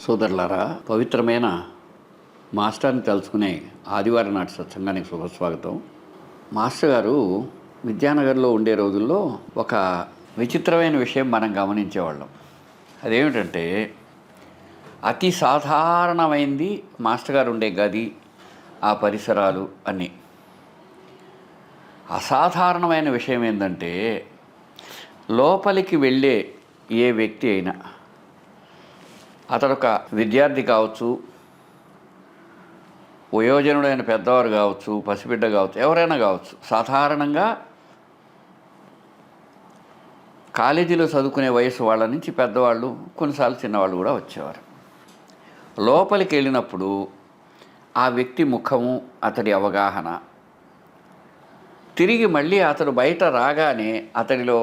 సోదరులారా, పవిత్రమైన మాస్టర్ని తలుచుకునే ఆదివారం నాటి సత్సంగానికి శుభస్వాగతం. మాస్టర్ గారు విద్యానగర్లో ఉండే రోజుల్లో ఒక విచిత్రమైన విషయం మనం గమనించేవాళ్ళం. అదేమిటంటే, అతి సాధారణమైంది మాస్టర్ గారు ఉండే గది, ఆ పరిసరాలు అన్నీ. అసాధారణమైన విషయం ఏంటంటే, లోపలికి వెళ్ళే ఏ వ్యక్తి అయినా, అతడొక విద్యార్థి కావచ్చు, వయోజనుడైన పెద్దవారు కావచ్చు, పసిబిడ్డ కావచ్చు, ఎవరైనా కావచ్చు, సాధారణంగా కాలేజీలో చదువుకునే వయసు వాళ్ళ నుంచి పెద్దవాళ్ళు, కొన్నిసార్లు చిన్నవాళ్ళు కూడా వచ్చేవారు. లోపలికి వెళ్ళినప్పుడు ఆ వ్యక్తి ముఖము, అతడి అవగాహన, తిరిగి మళ్ళీ అతడు బయట రాగానే అతడిలో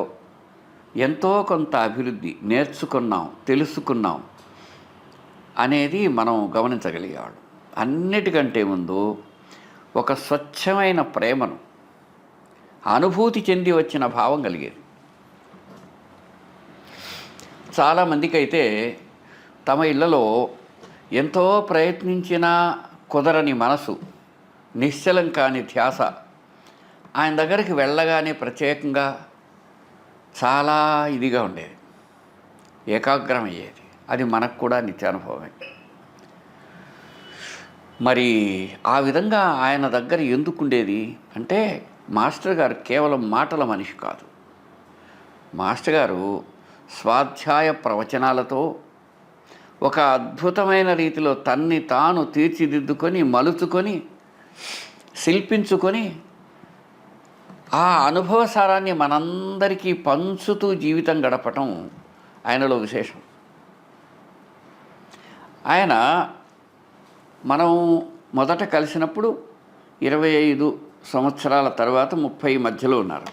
ఎంతో కొంత అభివృద్ధి నేర్చుకున్నాం, తెలుసుకున్నాం అనేది మనం గమనించగలిగేవాడు. అన్నిటికంటే ముందు ఒక స్వచ్ఛమైన ప్రేమను, అనుభూతి చెంది వచ్చిన భావం కలిగేది. చాలామందికి అయితే తమ ఇళ్లలో ఎంతో ప్రయత్నించినా కుదరని మనసు, నిశ్చలం కాని ధ్యాస ఆయన దగ్గరికి వెళ్ళగానే ప్రత్యేకంగా చాలా ఇదిగా ఉండేది, ఏకాగ్రమయ్యేది. అది మనకు కూడా నిత్యానుభవమే. మరి ఆ విధంగా ఆయన దగ్గర ఎందుకుండేది అంటే, మాస్టర్ గారు కేవలం మాటల మనిషి కాదు. మాస్టర్ గారు స్వాధ్యాయ ప్రవచనాలతో ఒక అద్భుతమైన రీతిలో తన్ని తాను తీర్చిదిద్దుకొని, మలుచుకొని, శిల్పించుకొని ఆ అనుభవ సారాన్ని మనందరికీ పంచుతూ జీవితం గడపటం ఆయనలో విశేషం. ఆయన మనం మొదట కలిసినప్పుడు 25 సంవత్సరాల తర్వాత 30 మధ్యలో ఉన్నారు.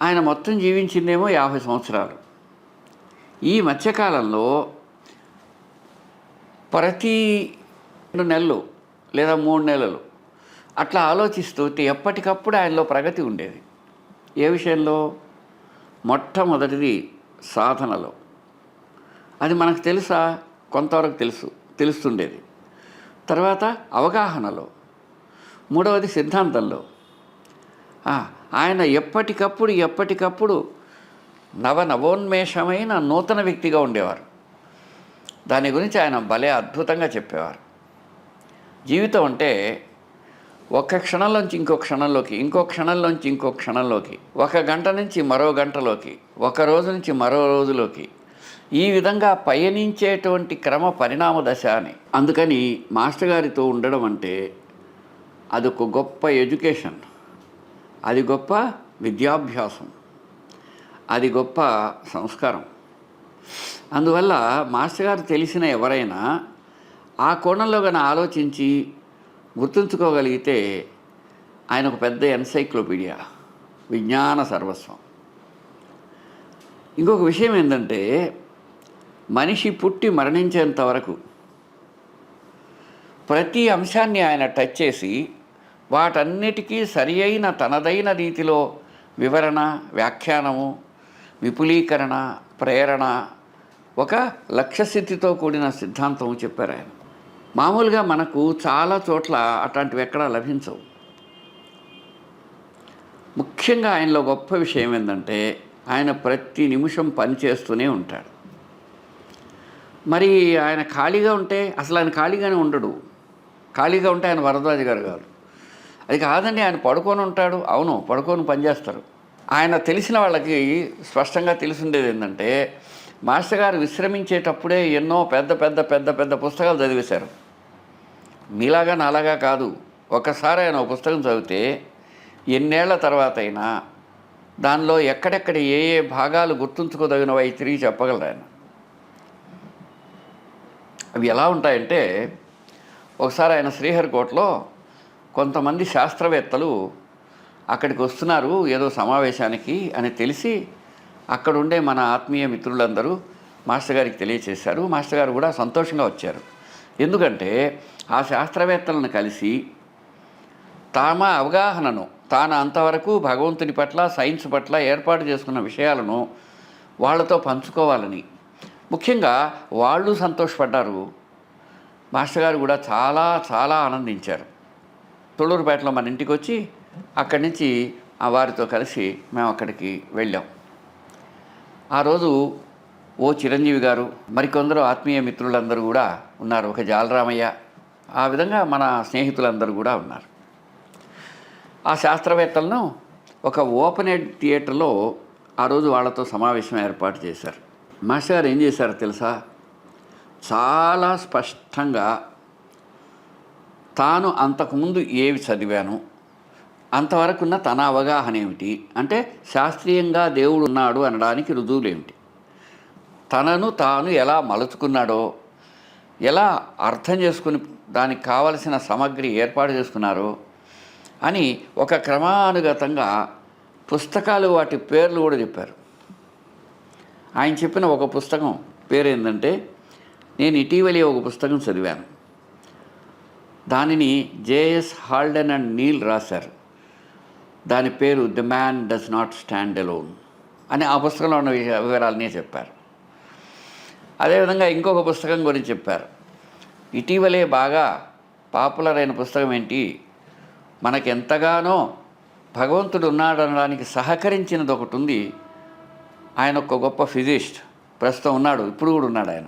ఆయన మొత్తం జీవించిందేమో 50 సంవత్సరాలు. ఈ మధ్యకాలంలో ప్రతి 2 నెలలు లేదా 3 నెలలు అట్లా ఆలోచిస్తూ ఎప్పటికప్పుడు ఆయనలో ప్రగతి ఉండేది. ఏ విషయంలో? మొట్టమొదటిది సాధనలో. అది మనకు తెలుసా? కొంతవరకు తెలుస్తుండేది. తర్వాత అవగాహనలో, మూడవది సిద్ధాంతంలో. ఆయన ఎప్పటికప్పుడు నవోన్మేషమైన నూతన వ్యక్తిగా ఉండేవారు. దాని గురించి ఆయన భలే అద్భుతంగా చెప్పేవారు. జీవితం అంటే ఒక క్షణంలోంచి ఇంకో క్షణంలోకి, ఇంకో క్షణంలోంచి ఇంకో క్షణంలోకి, ఒక గంట నుంచి మరో గంటలోకి, ఒక రోజు నుంచి మరో రోజులోకి, ఈ విధంగా పయనించేటువంటి క్రమ పరిణామ దశ అని. అందుకని మాస్టర్ గారితో ఉండడం అంటే అదొక గొప్ప ఎడ్యుకేషన్, అది గొప్ప విద్యాభ్యాసం, అది గొప్ప సంస్కారం. అందువల్ల మాస్టర్ గారు తెలిసిన ఎవరైనా ఆ కోణంలో కానీ ఆలోచించి గుర్తుంచుకోగలిగితే ఆయన ఒక పెద్ద ఎన్సైక్లోపీడియా, విజ్ఞాన సర్వస్వం. ఇంకొక విషయం ఏంటంటే, మనిషి పుట్టి మరణించేంత వరకు ప్రతి అంశాన్ని ఆయన టచ్ చేసి వాటన్నిటికీ సరి అయిన తనదైన రీతిలో వివరణ, వ్యాఖ్యానము, విపులీకరణ, ప్రేరణ, ఒక లక్ష్యస్థితితో కూడిన సిద్ధాంతం చెప్పారు ఆయన. మామూలుగా మనకు చాలా చోట్ల అట్లాంటివి ఎక్కడా లభించవు. ముఖ్యంగా ఆయనలో గొప్ప విషయం ఏంటంటే ఆయన ప్రతి నిమిషం పని చేస్తూనే ఉంటాడు. మరి ఆయన ఖాళీగా ఉంటే అసలు ఆయన ఖాళీగానే ఉండడు. ఖాళీగా ఉంటే ఆయన వరదరాజు గారు కాదు. అది కాదండి, ఆయన పడుకొని ఉంటాడు. అవును, పడుకొని పనిచేస్తారు. ఆయన తెలిసిన వాళ్ళకి స్పష్టంగా తెలిసిండేది ఏంటంటే మాస్టర్ గారు విశ్రమించేటప్పుడే ఎన్నో పెద్ద పెద్ద పెద్ద పెద్ద పుస్తకాలు చదివేశారు. మీలాగా నాలాగా కాదు. ఒకసారి ఆయన ఒక పుస్తకం చదివితే ఎన్నేళ్ల తర్వాత అయినా దానిలో ఎక్కడెక్కడ ఏ ఏ భాగాలు గుర్తుంచుకోదగినవి తిరిగి చెప్పగలరు ఆయన. అవి ఎలా ఉంటాయంటే, ఒకసారి ఆయన శ్రీహరికోటలో కొంతమంది శాస్త్రవేత్తలు అక్కడికి వస్తున్నారు ఏదో సమావేశానికి అని తెలిసి అక్కడుండే మన ఆత్మీయ మిత్రులందరూ మాస్టర్ గారికి తెలియచేశారు. మాస్టర్ గారు కూడా సంతోషంగా వచ్చారు. ఎందుకంటే ఆ శాస్త్రవేత్తలను కలిసి తమ అవగాహనను తాను అంతవరకు భగవంతుని పట్ల సైన్స్ పట్ల ఏర్పాటు చేసుకున్న విషయాలను వాళ్ళతో పంచుకోవాలని, ముఖ్యంగా వాళ్ళు సంతోషపడ్డారు. మాస్టర్ గారు కూడా చాలా చాలా ఆనందించారు. తొళ్ళూరుపేటలో మన ఇంటికి వచ్చి అక్కడి నుంచి వారితో కలిసి మేము అక్కడికి వెళ్ళాం. ఆ రోజు ఓ చిరంజీవి గారు, మరికొందరు ఆత్మీయ మిత్రులందరూ కూడా ఉన్నారు. ఒక జాలరామయ్య, ఆ విధంగా మన స్నేహితులందరూ కూడా ఉన్నారు. ఆ శాస్త్రవేత్తలను ఒక ఓపెన్ ఎయిర్ థియేటర్లో ఆ రోజు వాళ్ళతో సమావేశం ఏర్పాటు చేశారు. మాస్టర్ గారు ఏం చేశారో తెలుసా? చాలా స్పష్టంగా తాను అంతకుముందు ఏవి చదివాను, అంతవరకున్న తన అవగాహన ఏమిటి, అంటే శాస్త్రీయంగా దేవుడు ఉన్నాడు అనడానికి రుజువులు ఏమిటి, తనను తాను ఎలా మలుచుకున్నాడో, ఎలా అర్థం చేసుకుని దానికి కావలసిన సామగ్రి ఏర్పాటు చేసుకున్నారో అని ఒక క్రమానుగతంగా పుస్తకాలు వాటి పేర్లు కూడా చెప్పారు. ఆయన చెప్పిన ఒక పుస్తకం పేరు ఏంటంటే, నేను ఇటీవలే ఒక పుస్తకం చదివాను. దానిని జేఎస్ హాల్డెన్ అండ్ నీల్ రాశారు. దాని పేరు the man does not stand alone అని ఆ పుస్తకంలో ఉన్న వివరాలనే చెప్పారు. అదేవిధంగా ఇంకొక పుస్తకం గురించి చెప్పారు. ఇటీవలే బాగా పాపులర్ అయిన పుస్తకం ఏంటి, మనకి ఎంతగానో భగవంతుడు ఉన్నాడనడానికి సహకరించినది ఒకటి ఉంది. ఆయన ఒక గొప్ప ఫిజిస్ట్, ప్రస్తుతం ఉన్నాడు, ఇప్పుడు కూడా ఉన్నాడు ఆయన.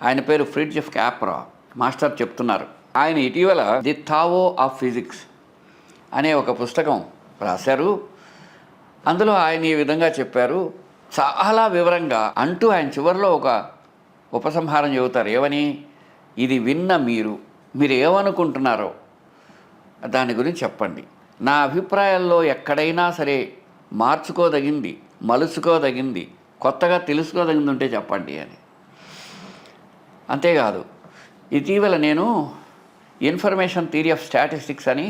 ఆయన పేరు ఫ్రిడ్జ్ క్యాప్రా. మాస్టర్ చెప్తున్నారు, ఆయన ఇటీవల ది టావో ఆఫ్ ఫిజిక్స్ అనే ఒక పుస్తకం రాశారు. అందులో ఆయన ఈ విధంగా చెప్పారు, చాలా వివరంగా అంటూ ఆయన చివరిలో ఒక ఉపసంహారం చెబుతారు. ఏమని? ఇది విన్న మీరు ఏమనుకుంటున్నారో దాని గురించి చెప్పండి. నా అభిప్రాయాల్లో ఎక్కడైనా సరే మార్చుకోదగింది, మలుచుకోదగింది, కొత్తగా తెలుసుకోదగింది ఉంటే చెప్పండి అని. అంతేకాదు, ఇటీవల నేను ఇన్ఫర్మేషన్ థియరీ ఆఫ్ స్టాటిస్టిక్స్ అని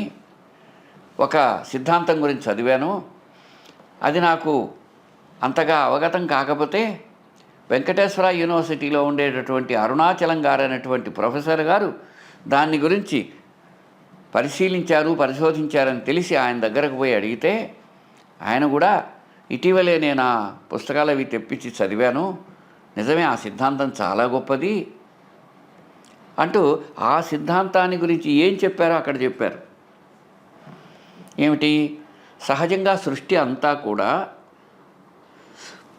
ఒక సిద్ధాంతం గురించి చదివాను. అది నాకు అంతగా అవగతం కాకపోతే వెంకటేశ్వర యూనివర్సిటీలో ఉండేటటువంటి అరుణాచలం గారు అనేటువంటి ప్రొఫెసర్ గారు దాని గురించి పరిశోధించారని తెలిసి ఆయన దగ్గరకు పోయి అడిగితే ఆయన కూడా ఇటీవలే నేను ఆ పుస్తకాలు అవి తెప్పించి చదివాను, నిజమే ఆ సిద్ధాంతం చాలా గొప్పది అంటూ ఆ సిద్ధాంతాన్ని గురించి ఏం చెప్పారో అక్కడ చెప్పారు. ఏమిటి? సహజంగా సృష్టి అంతా కూడా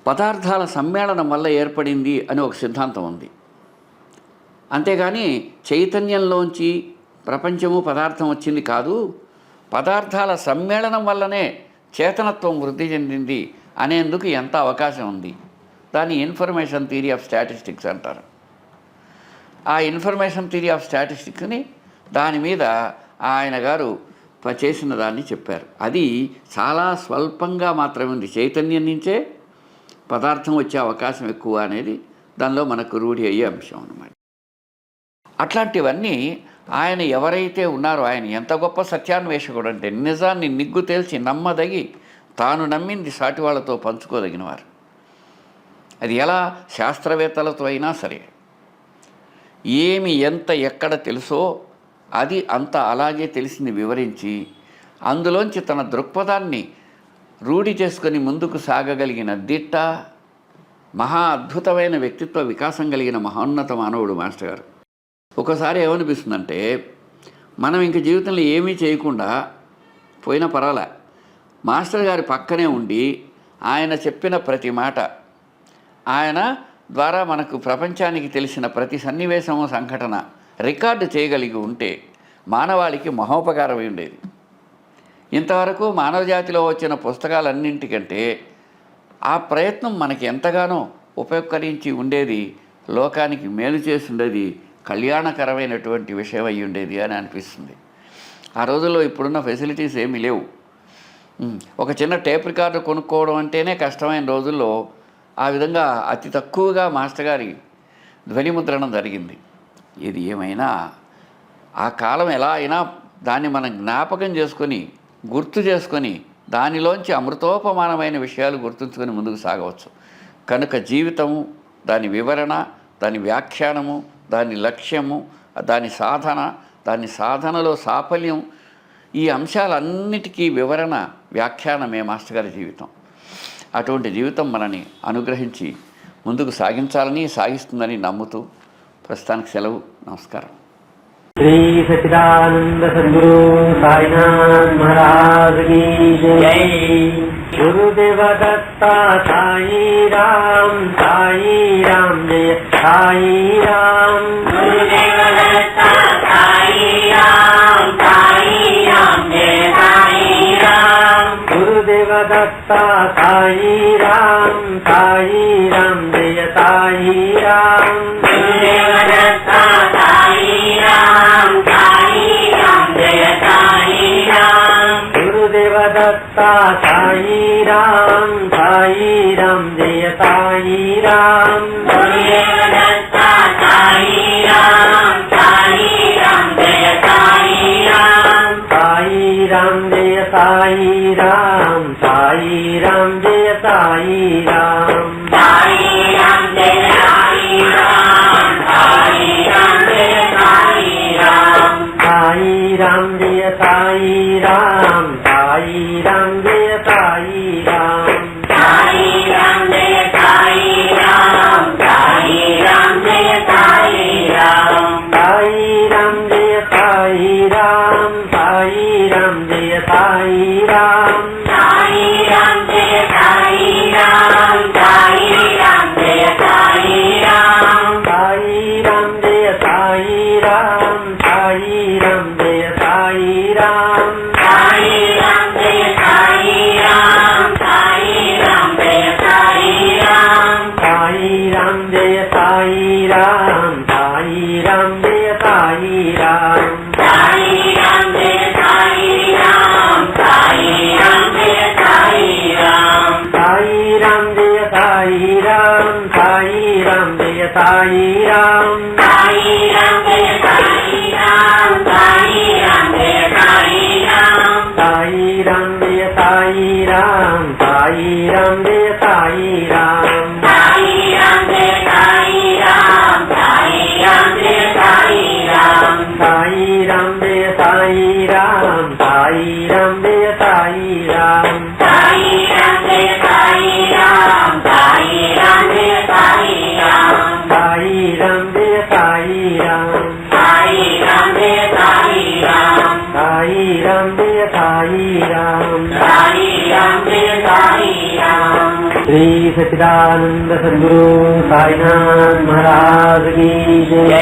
పదార్థాల సమ్మేళనం వల్ల ఏర్పడింది అని ఒక సిద్ధాంతం ఉంది. అంతేగాని చైతన్యంలోంచి ప్రపంచము పదార్థం వచ్చింది కాదు, పదార్థాల సమ్మేళనం వల్లనే చేతనత్వం వృద్ధి చెందింది అనేందుకు ఎంత అవకాశం ఉంది. దాన్ని ఇన్ఫర్మేషన్ థియరీ ఆఫ్ స్టాటిస్టిక్స్ అంటారు. ఆ ఇన్ఫర్మేషన్ థియరీ ఆఫ్ స్టాటిస్టిక్స్ని దాని మీద ఆయన గారు చేసిన దాన్ని చెప్పారు. అది చాలా స్వల్పంగా మాత్రమే ఉంది, చైతన్యం నుంచే పదార్థం వచ్చే అవకాశం ఎక్కువ అనేది దానిలో మనకు రూఢి అయ్యే అంశం అన్నమాట. అట్లాంటివన్నీ ఆయన ఎవరైతే ఉన్నారో, ఆయన ఎంత గొప్ప సత్యాన్వేషకుడు అంటే నిజాన్ని నిగ్గు తేల్చి నమ్మదగి తాను నమ్మింది సాటి వాళ్ళతో పంచుకోదగినవారు. అది ఎలా శాస్త్రవేత్తలతో అయినా సరే, ఏమి ఎంత ఎక్కడ తెలుసో అది అంత అలాగే తెలిసింది వివరించి అందులోంచి తన దృక్పథాన్ని రూఢి చేసుకొని ముందుకు సాగగలిగిన దిట్ట, మహా అద్భుతమైన వ్యక్తిత్వ వికాసం కలిగిన మహోన్నత మానవుడు మాస్టర్ గారు. ఒకసారి ఏమనిపిస్తుందంటే మనం ఇంక జీవితంలో ఏమీ చేయకుండా పోయినా పర్వాలే, మాస్టర్ గారి పక్కనే ఉండి ఆయన చెప్పిన ప్రతి మాట, ఆయన ద్వారా మనకు ప్రపంచానికి తెలిసిన ప్రతి సన్నివేశము సంఘటన రికార్డు చేయగలిగి ఉంటే మానవాళికి మహోపకారమై ఉండేది. ఇంతవరకు మానవజాతిలో వచ్చిన పుస్తకాలన్నింటికంటే ఆ ప్రయత్నం మనకి ఎంతగానో ఉపయోగకరించి ఉండేది, లోకానికి మేలు చేసి ఉండేది, కళ్యాణకరమైనటువంటి విషయం అయి ఉండేది అని అనిపిస్తుంది. ఆ రోజుల్లో ఇప్పుడున్న ఫెసిలిటీస్ ఏమీ లేవు. ఒక చిన్న టేప్ రికార్డర్ కొనుక్కోవడం అంటేనే కష్టమైన రోజుల్లో ఆ విధంగా అతి తక్కువగా మాస్టర్ గారి ధ్వనిముద్రణం జరిగింది. ఇది ఏమైనా ఆ కాలం ఎలా అయినా దాన్ని మనం జ్ఞాపకం చేసుకొని గుర్తు చేసుకొని దానిలోంచి అమృతోపమానమైన విషయాలు గుర్తుంచుకొని ముందుకు సాగవచ్చు. కనుక జీవితము, దాని వివరణ, దాని వ్యాఖ్యానము, దాని లక్ష్యము, దాని సాధనలో సాఫల్యం, ఈ అంశాలన్నిటికీ వివరణ వ్యాఖ్యానమే మాస్టర్ గారి జీవితం. అటువంటి జీవితం మనని అనుగ్రహించి ముందుకు సాగించాలని, సాగిస్తుందని నమ్ముతూ ప్రస్తుతానికి సెలవు. నమస్కారం. श्री सच्चिदानंद सद्गुरु साईनाथ महाराज की जय। गुरुदेव दत्ता साई राम जय साई राम। गुरुदेव दत्ता साई राम जय साई राम। गुरुदेव दत्ता साई राम जय साई राम। गुरुदेव दत्ता गुरुदेव दत्ता साई राम जय साई राम। गुरुदेव दत्ता साई राम जय साई राम। साई राम जय साई राम जय साई राम। साई राम जय साई राम जय साई राम। साई राम जय साई राम जय साई राम। साई राम जय साई राम जय साई राम। साई राम जय साई राम जय साई राम। साई राम जय साई राम जय साई राम। साई राम जय साई राम जय साई राम। साई राम जय साई राम जय साई राम। साई राम जय साई राम जय साई राम। साई राम जय साई राम जय साई राम। साई राम जय साई राम जय साई राम। साई राम जय साई राम जय साई राम। साई राम जय साई राम जय साई राम। साई राम जय साई राम जय साई राम। साई राम जय साई राम जय साई राम। साई राम जय साई राम जय साई राम। साई राम जय साई राम जय साई राम। साई राम जय साई राम जय साई राम। श्री सच्चिदानंद सद्गुरु साईनाथ महाराज की जय।